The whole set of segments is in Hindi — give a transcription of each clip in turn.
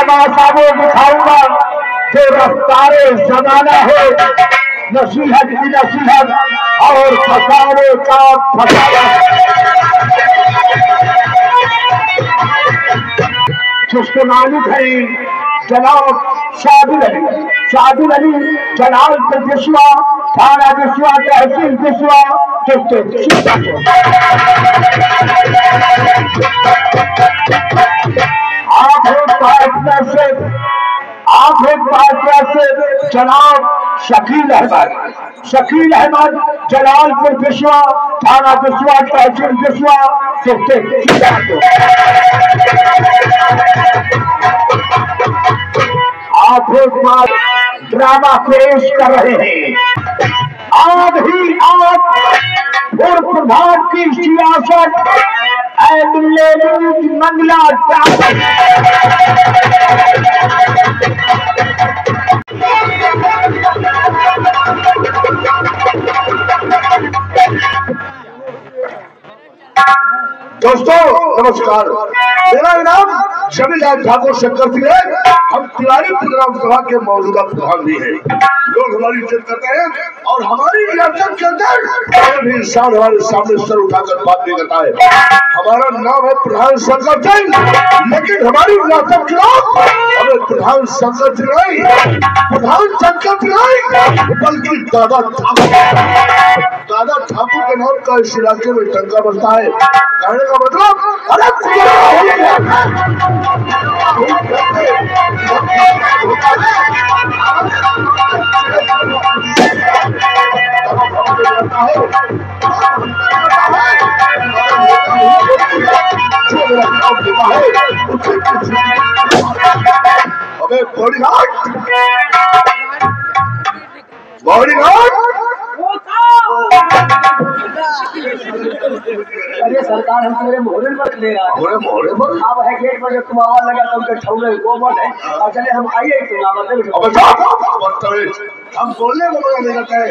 तमाशा वो दिखाऊंगा जो रफ्तारे जमाना है, नसीहत की नसीहत और फसाने का फसाना। जिसको मालिक है जनाब शादिल अली जलालपुर बिस्वा, थाना बिस्वा, तहसील बिस्वा, से जनाब शकील अहमद जलालपुर बिस्वा, थाना बिस्वा, तहसील बिस्वा, आप ड्रामा पेश कर रहे हैं। आज ही आज पूर्व प्रधान की सियासत मंगला दोस्तों नमस्कार, मेरा नाम जमीलाल ठाकुर शंकर सिंह है। हम तिवारी प्रोग्राम सभा के मौजूदा प्रधान भी हैं। लोग हमारी इज्जत करते हैं और हमारी रियासत के अंदर कोई भी इंसान हमारे सामने सर उठाकर बात नहीं करता है। हमारा नाम है प्रधान शंकर सिंह, लेकिन हमारी रियासत के लोग हमें प्रधान शंकर सिंह नहीं, प्रधान शंकर सिंह नहीं, बल्कि दादा ठाकुर के नाम का इस इलाके में टंका बजता है। कहने का मतलब अरे हमें बॉडीगार्ड अरे सरकार हम तुम्हारे मोहरे पर ले रहा है। मोहरे पर अब है गेट पर जब तुम आवाज लगा तो उनके ठौले गोबर है और चले हम आइए तुम हम बोलने को मजा नहीं करता है,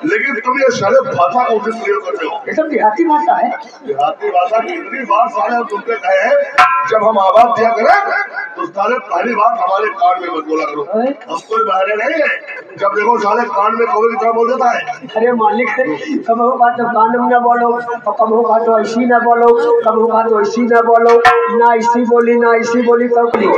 लेकिन तुम ये सारे भाषा का उचित प्रयोग करते हो। ये सब देहाती भाषा है। देहाती भाषा की इतनी बात सारे हम तुमसे कहे हैं, जब हम आवाज दिया करें तो सारे पहली बात हमारे कान में मत बोला करो। हम कोई बहरे नहीं है, जब देखो सारे कान में कौवे की तरह बोल देता है। अरे मालिक कब होगा तो कान में न बोलो, कब होगा तो ऐसी न बोलो, कब होगा तो ऐसी न बोलो, ना ऐसी बोली ना ऐसी बोली तब नहीं।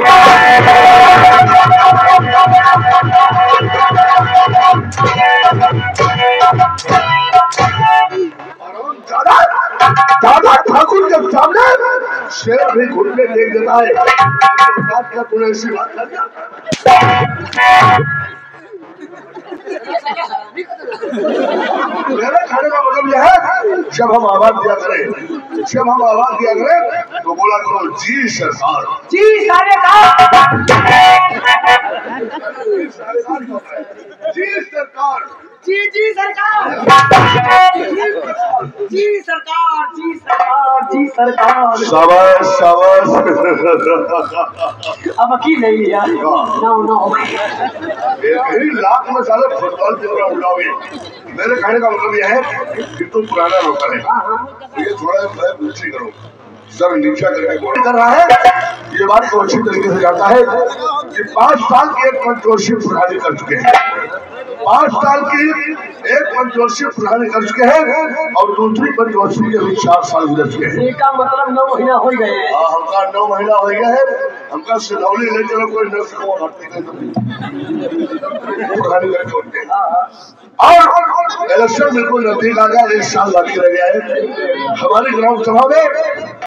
दादा ठाकुर के सामने शेर भी घुटने देख देता है। बात का तूने ऐसी बात कर दिया। मेरे कहने का मतलब यह है, जब हम आवाज दिया करें तो बोला करो जी सरकार, जी सरकार, जी सरकार, जी जी सरकार, जी सरकार, जी सरकार, जी सरकार। शाबाश शाबाश। अब वकील नहीं लिया ना यही लाख में साले फुटबॉल की तरह उड़ाओगे। मेरे कहने का मतलब यह है कि तुम पुराना नौकर है, ये थोड़ा नीचे करो, सर नीचा करके बोल कर रहा है। ये बात तो अच्छी तरीके से जानता है कि 5 साल की एक पंचवर्षीय प्रणाली कर चुके हैं, 5 साल की एक पंचवर्षीय प्रणाली कर चुके हैं और दूसरी पंचवर्षीय के भी 4 साल गुजर चुके हैं। इसका मतलब 9 महीना हो गए हैं। हमका 9 महीना हो गया है। हमका सिलौली ले चलो, कोई नर्स को भर्ती प्रणाली करके होते हैं। और इलेक्शन बिल्कुल नजदीक आ गया, 1 साल बाकी रह गया है। हमारी ग्राम सभा में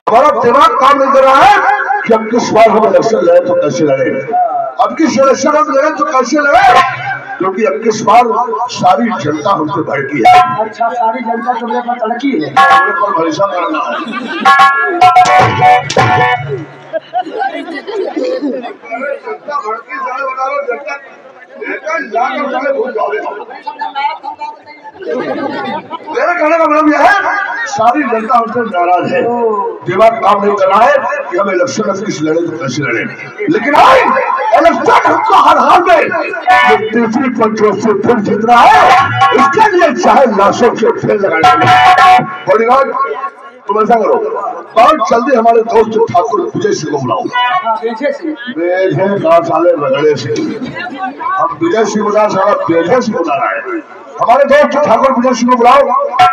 हमारा दिमाग काम नहीं कर रहा है कि अब किस बार हम इलेक्शन लड़े तो कैसे लड़े, अब किस इलेक्शन हम लड़े तो कैसे लड़े, क्योंकि अब किस बार सारी जनता हमसे भड़की है। अच्छा, सारी जनता तुम्हें पर तड़की है, मेरे पर भरोसा करना मेरा कहने का मतलब यह है, सारी जनता हमसे नाराज है, दिमाग काम नहीं कर रहा है कि हम इलेक्शन में किस लड़े तो कैसे लड़े। लेकिन आज इलेक्शन हमको हर हाल में तीसरी पंचवर्षीय फिर जीत रहा है, इसके लिए चाहे लाशों से फिर लगाने। बॉडीगार्ड तुम ऐसा करो, बहुत जल्दी हमारे दोस्त ठाकुर विजय सिंह को बुलाओ। बेजे साले रगड़े से हम विजय सिंह बुला, सारा बेजे सिंह बुला रहा है। हमारे दोस्त ठाकुर विजय सिंह को बुलाओ,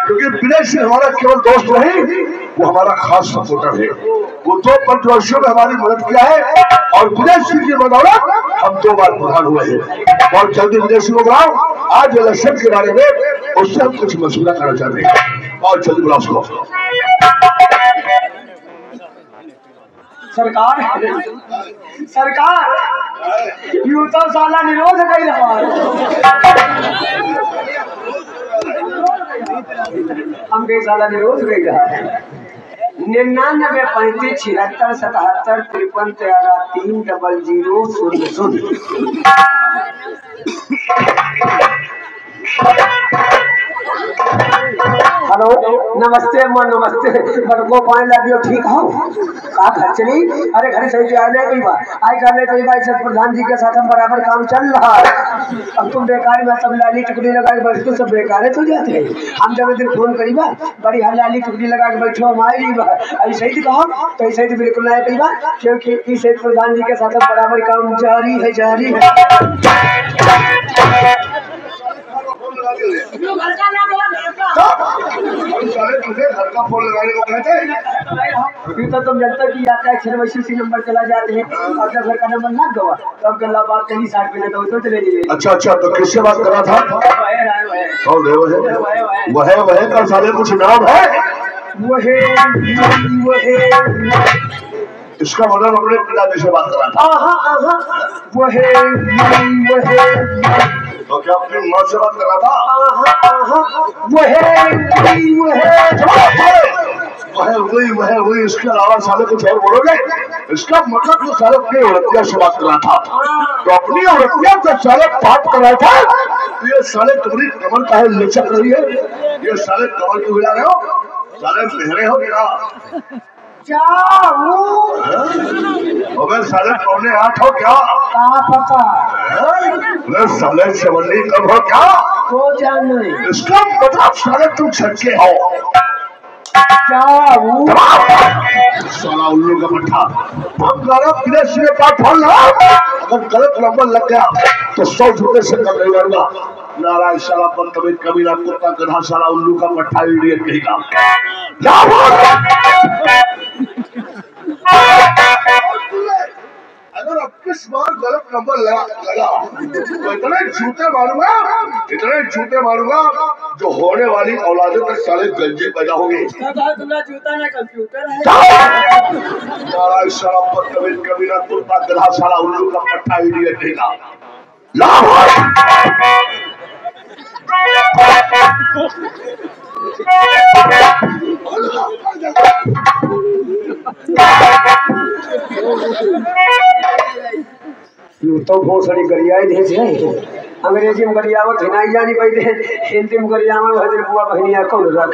क्योंकि विजय सिंह हमारा केवल दोस्त नहीं, वो हमारा खास सपोर्टर है। वो 2 पंचवर्षियों में हमारी मदद किया है और विजय सिंह की बदौलत हम 2 बार प्रधान हुए हैं। बहुत जल्दी विजय सिंह को बुलाओ। आज इलेक्शन के बारे में उससे हम कुछ मशवरा करना चाहते हैं। बहुत जल्दी बुलाओ उसको। सरकार यूं तो साला निरोध कर रहा है। हम कई साला निरोध कर रहा है। 99 35 76 77 53 13 00 00। हेलो, नमस्ते अम्मा, नमस्ते। बड़को पानी लगियो, ठीक हो? का घर चली? अरे घर सही से आने कई बार आई करने कई बार सब प्रधान जी के साथ हम बराबर काम चल रहा है। अब तुम बेकार में सब लाली टुकड़ी लगा के बैठो, सब बेकार तो जाते हैं। हम जब दिन फोन करी बा बड़ी लाली टुकड़ी लगा के बैठो, हम आई रही बा ऐसे ही कहो तो ऐसे ही बिल्कुल नहीं कई बार, क्योंकि इस प्रधान जी के साथ बराबर काम जारी है, जारी है। तुझे घर का फोन लगाने को कहते हैं? तो तुम जनता की यात्रा 180 नंबर चला जाते हैं और जब घर का नंबर ना गवा तो अब गला बात कहीं 60 मिनट तो चले जाइए। अच्छा, तो किससे बात कर रहा था? कौन है वह कल साले कुछ नाम है? इसका मतलब अपने पिताजी से बात कर रहा था। तो क्या अपनी माँ से बात कर रहा था? वही इसके अलावा साले कुछ और बोलोगे? इसका मतलब तो साले अपनी औरतिया से बात कर रहा था। तो अपनी औरतिया से साले बात कर रहा था। तो ये साले तुम्हारी कमर काहे लचक रही है? ये साले कमर क्यों हिला रहे हो? साले बहरे हो क्या? साले 7:45 हो क्या? साले 70 कब हो क्या? इसका मतलब साले तुम छक्के हो। साला उल्लू का पट्टा। हम विदेश में पाठ पढ़ रहा, अगर गलत नंबर लग गया तो 100 रुपए से कम नहीं लूंगा। नारायण साला बदतमीज कमीना कुत्ता गधा साला उल्लू का पट्टा इडियट कहेगा। अगर अब किस बार गलत नंबर लगा तो इतने जूते मारूंगा जो होने वाली औलादों तक साले गंजे पैदा होंगे। तुम्हारा जूता ना कंप्यूटर है। नारायण साला बदतमीज कमीना कुत्ता गधा साला उल्लू का पट्टा इडियट कहेगा। तो भोसड़ी गरियाई दे छे। अंग्रेजी में गरियावत हिनाई जानी पई दे, हिंदी में गरियावत हजर बुआ बहनिया कौन रख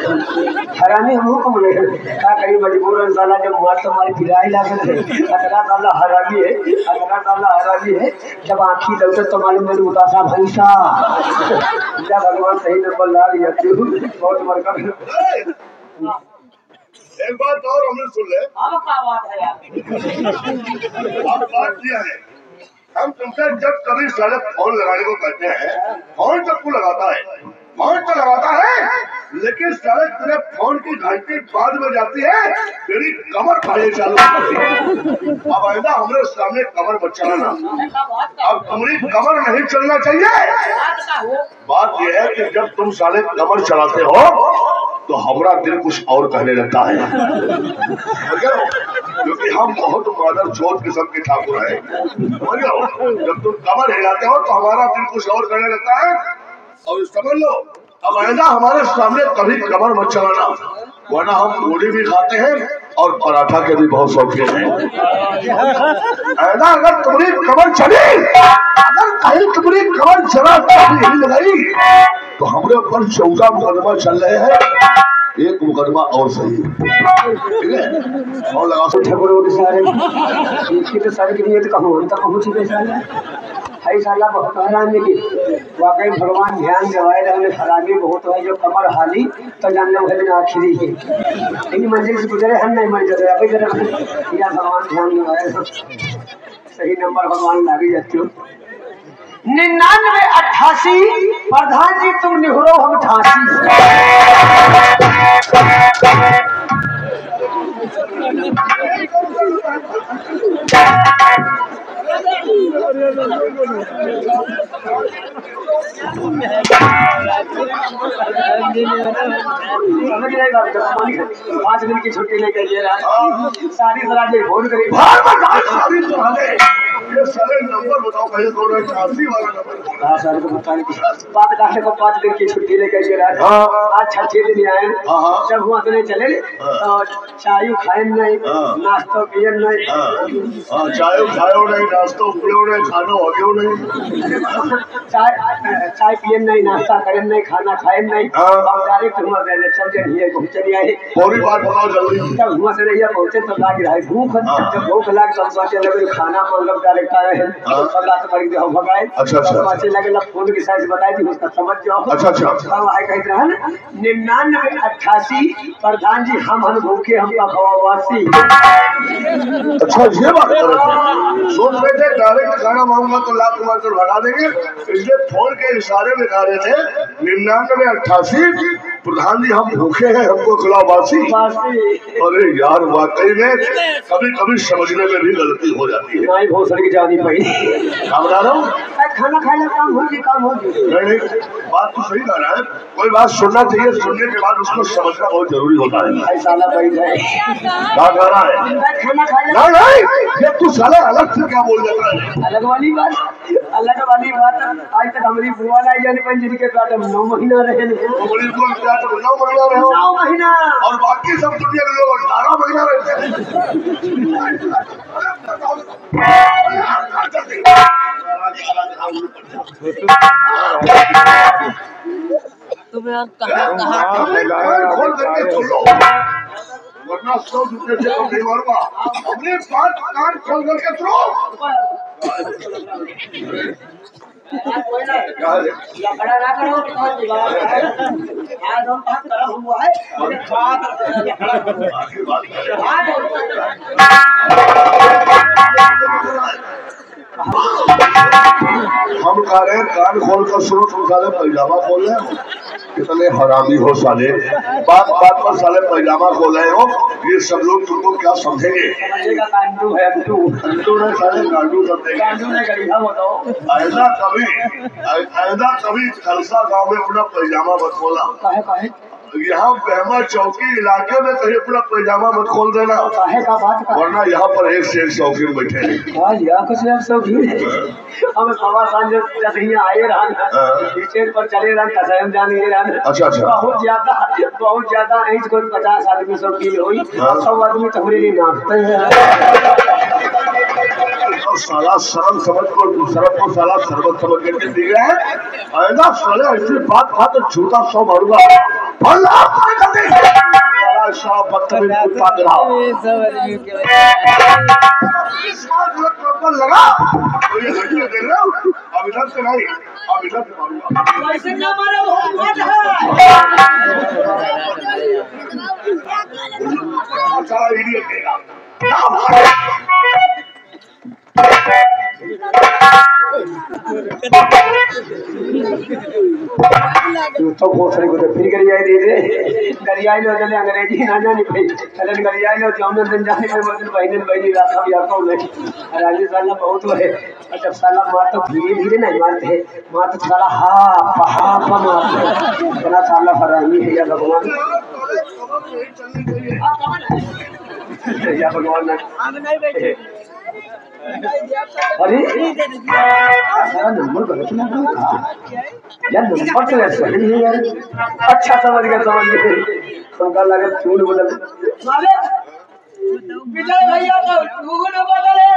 हरामी हम को बोले का करी मजबूरन साला जब मार तो मारी पिराई लागल है। अगला साला हरामी है, जब आंखी लौटे तो मालूम मेरे उदासा भैंसा। जब भगवान सही नंबर ला लिया बहुत मरकम। एक बात और हमने सुन ले। अब क्या बात है यार? अब बात यह है, हम तुमसे जब कभी साले फोन लगाने को कहते हैं, फोन सबको लगाता है, लेकिन साले तेरे फोन की घंटी बाद में जाती है, तेरी कमर खाने चालू करती है। अब आइंदा हमारे सामने कमर मत चलाना। अब तुम्हारी कमर नहीं चलना चाहिए। बात यह है कि जब तुम साले कमर चलाते हो तो हमारा दिल कुछ और कहने लगता है, क्योंकि हम बहुत मादर चोट किस्म के ठाकुर हैं। जब तुम कमर हिलाते हो तो हमारा दिल कुछ और कहने लगता है। और समझ लो, अब आइंदा हमारे सामने कभी कमर मत चलाना, वरना हम पूरी भी खाते हैं और पराठा के भी बहुत शौकीन हैं। अगर तुम्हारी कमर चली, अगर कहीं तुम्हारी कमर चला नहीं लगाई तो हमारे ऊपर 14 मुकदमा चल रहे हैं, एक मुकदमा और सही, ठीक है? और लगा ठाकुर सारे तो सारे की नियत कहूँ तो कहूँ है साला बहुत हरामी की वाकई भगवान ध्यान देवाए रहे हरामी बहुत है जो कमर हाली तो जान लो है आखिरी ही इन मंजिल से गुजरे हम नहीं मर जाते अभी जरा या भगवान ध्यान देवाए सही नंबर भगवान लागी जाती हो 9988 प्रधान जी तुम निहुरो हम ठासी पाँच दिन की छुट्टी लेकर ये रहा सारी सराजे फोन करी ये सारे नंबर बताओ पहले कौन है 88 वाला नंबर। हाँ सर को बता बात काटे को 5 दिन की छुट्टी लेकर के रहा आज 6 दिन आए जब हुआ तो नहीं चले तो चाय खाए नहीं नाश्ता पिए नहीं चाय खाओ नहीं नाश्ता पियो नहीं खाना हो गयो नहीं चाय पिए नहीं नाश्ता करे नहीं खाना खाए नहीं और डायरेक्ट हुआ गए चल के नहीं पहुंच चली आए पूरी बात बताओ जल्दी तब हुआ से नहीं पहुंचे तो लाग रहा है भूख जब भूख लाग तो सोचे लगे खाना मतलब डायरेक्ट आए हैं सब रात भर के हम भगाए अच्छा सोचे लगे फोन की साइज बताई थी उसका समझ जाओ अच्छा हम आए कहते रहे 9988 प्रधान जी हम भूखे हम खवावासी अच्छा ये बात कर रहे सोच रहे थे डायरेक्ट खाना मांगूंगा तो लाख मार कर भगा देंगे इसलिए फोन के इशारे में कह रहे थे 9988 प्रधान जी हम भूखे हैं हमको खिलावासी। अरे यार वाकई में कभी कभी समझने में भी गलती हो जाती है नहीं भोसड़ की जानी पड़ी बता रहा हूँ खाना खाने काम होगी नहीं बात तो सही कह रहा है कोई बात सुनना चाहिए सुनने के बाद उसको समझना बहुत जरूरी होता है साला बैठ जाए क्या कह रहा है खाना खाना नहीं ये तू साला अलग से क्या बोल देता है अलग वाली बात आज तक हमारी बुआ लाई जाने पर जिनके पेट में 9 महीना रहे 9 महीना रहे 9 महीना और बाकी सब दुनिया के लोग 18 महीना रहते तुम्हें कहाँ खोल करके सुन लो वरना 100 रुपये से कम नहीं मारूंगा अपने बात कान खोल करके सुनो लकड़ा ना करो आज हम बात कर हुआ है हम कह रहे हैं कान खोल कर सुनो तुम साले पैजामा खोल रहे हो कितने हरामी हो साले बात पर साले पैजामा खोल रहे हो ये सब लोग तुमको क्या समझेंगे कांडू है अंटू ने साले गांडू समझेंगे ऐसा कभी खलसा गांव में अपना पैजामा मत खोला यहाँ बहमा चौकी इलाके में कहीं अपना पैजामा मत खोल देना वरना यहाँ पर एक से एक शौकीन बैठे हम सवा सांझ जब यहाँ आए रहा पर चले रहा जाने अच्छा बहुत ज्यादा नहीं कोई 50 आदमी शौकीन हुई 100 आदमी तो हमारे लिए नाचते हैं साला शर्म समझ को साला शरबत समझ करके दी गए हैं ऐसा साले ऐसी बात तो झूठा 100 मारूंगा लगा अब इधर से नहीं अब इधर से तो बहुत सारी को फिर गरियाई दीजिए गरियाई लो चले अंग्रेजी ना जाने भाई चले गरियाई लो जामन दिन जाने पर मतलब बहन राखा भी आपको नहीं राजी साला बहुत है जब साला मार तो धीरे नहीं मारते मार तो साला हा मारते इतना साला हरामी है या भगवान या भगवान अरे सारा नंबर गलत लगा यार नंबर तो ऐसा नहीं है यार अच्छा समझ गए हमका लगा चूड़ बदल विजय भैया को गूगल बदले